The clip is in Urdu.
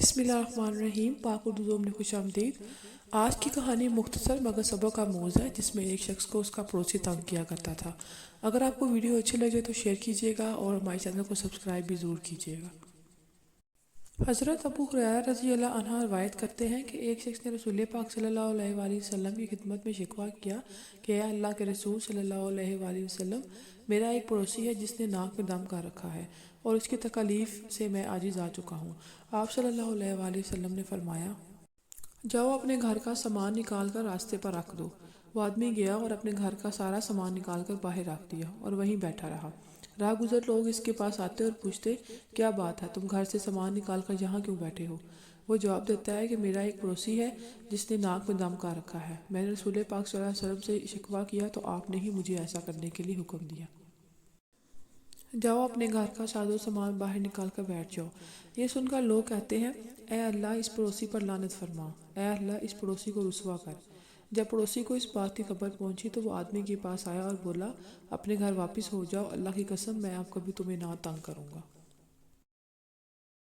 بسم اللہ الرحمن الرحیم۔ پاک اردو زوم میں خوش آمدید۔ آج کی کہانی مختصر مگر سبق آموز ہے، جس میں ایک شخص کو اس کا پڑوسی تنگ کیا کرتا تھا۔ اگر آپ کو ویڈیو اچھی لگے تو شیئر کیجیے گا اور ہمارے چینل کو سبسکرائب بھی ضرور کیجیے گا۔ حضرت ابو ہریرہ رضی اللہ عنہ روایت کرتے ہیں کہ ایک شخص نے رسول پاک صلی اللہ علیہ وآلہ وسلم کی خدمت میں شکوہ کیا کہ اے اللہ کے رسول صلی اللہ علیہ وآلہ وسلم، میرا ایک پڑوسی ہے جس نے ناک میں دم کر رکھا ہے اور اس کی تکالیف سے میں عاجز آ چکا ہوں۔ آپ صلی اللہ علیہ وآلہ وسلم نے فرمایا، جاؤ اپنے گھر کا سامان نکال کر راستے پر رکھ دو۔ وہ آدمی گیا اور اپنے گھر کا سارا سامان نکال کر باہر رکھ دیا اور وہیں بیٹھا رہا۔ راہ گزر لوگ اس کے پاس آتے اور پوچھتے، کیا بات ہے، تم گھر سے سامان نکال کر یہاں کیوں بیٹھے ہو؟ وہ جواب دیتا ہے کہ میرا ایک پڑوسی ہے جس نے ناک میں دم کر رکھا ہے۔ میں نے رسول پاک صلی اللہ علیہ وسلم سے شکوہ کیا تو آپ نے ہی مجھے ایسا کرنے کے لیے حکم دیا۔ جاؤ اپنے گھر کا ساز و سامان باہر نکال کر بیٹھ جاؤ۔ یہ سن کر لوگ کہتے ہیں، اے اللہ اس پڑوسی پر لعنت فرما، اے اللہ اس پڑوسی کو رسوا کر۔ جب پڑوسی کو اس بات کی خبر پہنچی تو وہ آدمی کے پاس آیا اور بولا، اپنے گھر واپس ہو جاؤ، اللہ کی قسم میں اب کبھی تمہیں نہ تنگ کروں گا۔